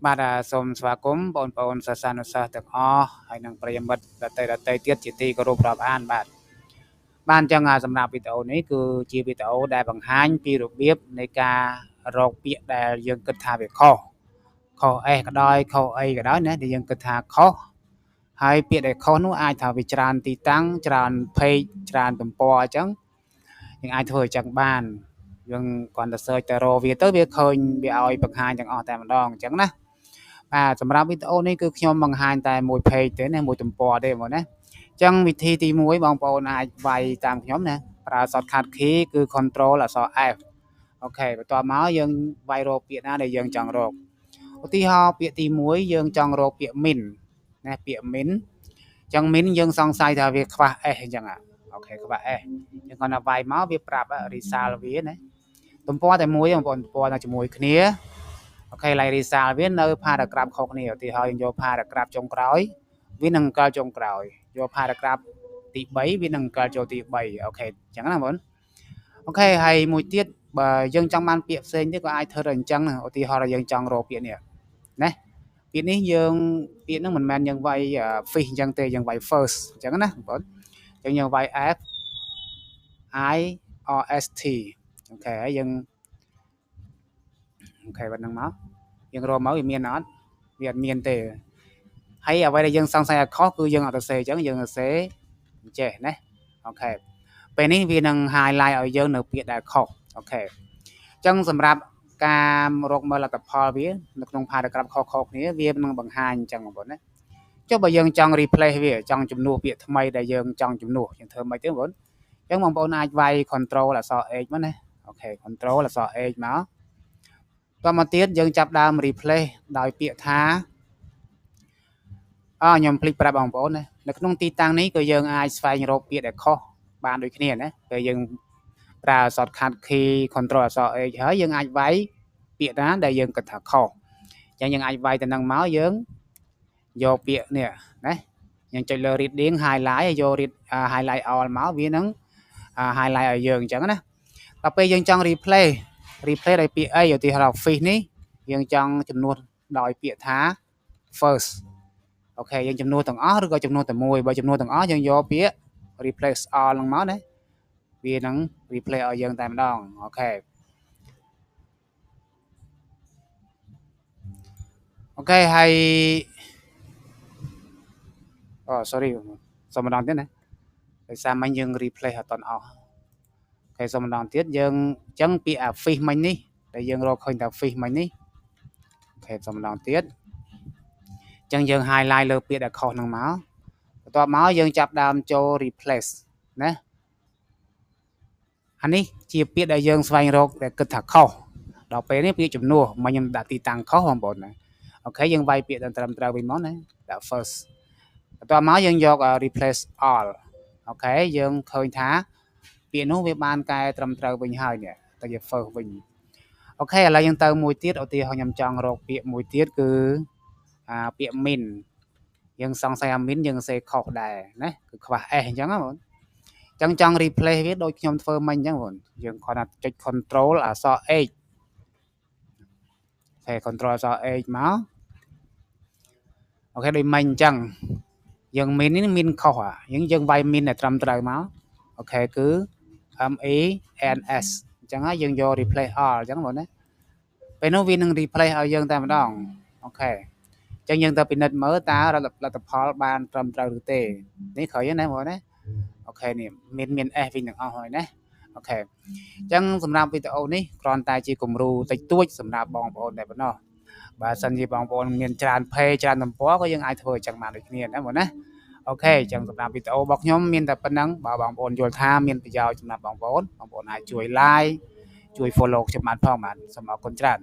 បាទសូមស្វាគមន៍បងប្អូនសិស្សានុសិស្សទាំងអស់ហើយនិងប្រិយមិត្តដទៃទៀតជាទីគោរពរាប់អានបាទអញ្ចឹងសម្រាប់វីដេអូនេះគឺជាវីដេអូដែលបង្ហាញពីរបៀបនៃការរកពាក្យដែលយើងគិតថាវាខុសS ក៏ដោយខុសអីក៏ដោយណាដែលយើងគិតថាខុសហើយពាក្យដែលខុសនោះអាចថាវាច្រើនទីតាំងច្រើន page ច្រើនទំព័រអញ្ចឹងយើងអាចធ្វើអញ្ចឹងបានយើងគ្រាន់តែ search ទៅរកវាទៅវាឃើញវាឲ្យបង្ហាញទាំងអស់តែម្ដងអញ្ចឹងណាបាទសម្រាប់វីដេអូនេះគឺខ្ញុំបង្ហាញតែមួយ page ទេណាមួយទំព័រទេបងណាអញ្ចឹងវិធីទី1បងប្អូនអាចវាយតាមខ្ញុំណាប្រើ shortcut key គឺ control អក្សរ F អូខេបន្ទាប់មកយើងវាយរកពាក្យណាដែលយើងចង់រកឧទាហរណ៍ពាក្យទី1យើងចង់រកពាក្យ min ណាពាក្យ min អញ្ចឹង min យើងសង្ស័យថាវាខ្វះ s អញ្ចឹងអូខេខ្វះ s យើងគាត់ថាវាយមកវាប្រាប់ result វាណាទំព័រតែមួយបងប្អូនទំព័រនៅជាមួយគ្នាអូខេឡៃរីសាលវានៅ paragraph ខុសគ្នាឧទាហរណ៍យើងយក paragraph ចុងក្រោយវានឹងអង្គចុងក្រោយយក paragraph ទី3វានឹងអង្គចូលទី3អូខេអញ្ចឹងណាបងអូខេហើយមួយទៀតបើយើងចង់បានពាក្យផ្សេងទៀតក៏អាចធ្វើទៅអញ្ចឹងឧទាហរណ៍យើងចង់រកពាក្យនេះណាពាក្យនេះយើងពាក្យហ្នឹងមិនមែនយើងវាយ fish អញ្ចឹងទេយើងវាយ first អញ្ចឹងណាបងអញ្ចឹងយើងវាយ F I R S T អូខេហើយយើងអូខេបាត់ហ្នឹងមកយើងរកមកវាមានអត់វាអត់មានទេហើយអ្វីដែលយើងសង្ស័យឲ្យខុសគឺយើងអត់ទៅសេអញ្ចឹងយើងទៅសេចេះណាអូខេពេលនេះវានឹង highlight ឲ្យយើងនៅពាក្យដែលខុសអូខេអញ្ចឹងសម្រាប់ការរកមើលលទ្ធផលវានៅក្នុង paragraph ខុសៗគ្នាវានឹងបង្ហាញអញ្ចឹងបងប្អូនណាចុះបើយើងចង់ replace វាចង់ជំនួសពាក្យថ្មីដែលយើងចង់ជំនួសយើងធ្វើមិនទេបងប្អូនអញ្ចឹងបងប្អូនអាចវាយ control អក្សរ H មកណាអូខេ control អក្សរ H មកតមកទៀតយើងចាប់ដើម replace ដោយពាក្យថាខ្ញុំភ្លេចប្រាប់បងប្អូនណានៅក្នុងទីតាំងនេះក៏យើងអាចស្វែងរកពាក្យដែលខុសបានដូចគ្នាណាពេលយើងប្រើ shortcut key control អក្សរ H ហើយយើងអាចវាយពាក្យណាដែលយើងគិតថាខុសអញ្ចឹងយើងអាចវាយទៅនឹងមកយើងយកពាក្យនេះណាយើងចុចលើ reading highlight យក highlight all មកវានឹង highlight ឲ្យយើងអញ្ចឹងណាដល់ពេលយើងចង់ replace ដោយពាក្យអីឧទាហរណ៍ fish នេះយើងចង់ចំនួនដោយពាក្យថា first អូខេយើងចំនួនទាំងអស់ឬក៏ចំនួនតែមួយបើចំនួនទាំងអស់យើងយកពាក្យ replace all ហ្នឹងមកណាវានឹង replace ឲ្យយើងតែម្ដងអូខេអូខេហើយ sorry សូមម្ដងទៀតណាដោយសារមិញយើង replace អត់តន់អស់អូខេសូមម្ដងទៀតយើងអញ្ចឹងពាក្យ fish មិញនេះដែលយើងរកឃើញថា fish មិញនេះអូខេសូមម្ដងទៀតអញ្ចឹងយើង highlight លើពាក្យដែលខុសហ្នឹងមកបន្ទាប់មកយើងចាប់ដើមចូល replace ណាអានេះជាពាក្យដែលយើងស្វែងរកដែលគិតថាខុសដល់ពេលនេះពាក្យជំនួសមកខ្ញុំដាក់ទីតាំងខុសបងប្អូនណាអូខេយើងវាយពាក្យត្រឹមត្រូវវិញមកណាដាក់ first បន្ទាប់មកយើងយក replace all អូខេយើងឃើញថាពាក្យនោះវាបានកែត្រឹមត្រូវវិញហើយនេះទៅជា first វិញអូខេឥឡូវយើងទៅមួយទៀតឧទាហរណ៍ខ្ញុំចង់រកពាក្យមួយទៀតគឺពាក្យ min យើងសង្ស័យអា min យើងសេខុសដែរណាគឺខ្វះ s អញ្ចឹងណាបងអញ្ចឹងចង់ replace វាដូចខ្ញុំធ្វើមិញអញ្ចឹងបងយើងគ្រាន់តែចុច control អក្សរ h តែ control អក្សរ h មកអូខេដូចមិញអញ្ចឹងយើង min នេះ min ខុសយើងវាយ min ឲ្យត្រឹមត្រូវមកអូខេគឺ m e n s អញ្ចឹងហើយយើងយក replace all អញ្ចឹងបងណាពេលនោះវានឹង replace ឲ្យយើងតែម្ដងអូខេអញ្ចឹងយើងទៅពិនិត្យមើលតើលទ្ធផលបានត្រឹមត្រូវឬទេនេះក្រោយណាបងណាអូខេនេះមាន S វិញទាំងអស់ហើយណាអូខេអញ្ចឹងសម្រាប់វីដេអូនេះគ្រាន់តែជាគំរូតិចតួចសម្រាប់បងប្អូនតែប៉ុណ្ណោះបើសិនជាបងប្អូនមានច្រើន page ច្រើនទំព័រក៏យើងអាចធ្វើអញ្ចឹងបានដូចគ្នាណាបងណាអូខេអញ្ចឹងសម្រាប់វីដេអូរបស់ខ្ញុំមានតែប៉ុណ្្នឹងបើបងប្អូនយល់ថាមានប្រយោជន៍សម្រាប់បងប្អូនអាចជួយ like ជួយ follow ខ្ញុំបានផងបាទសូមអរគុណច្រើន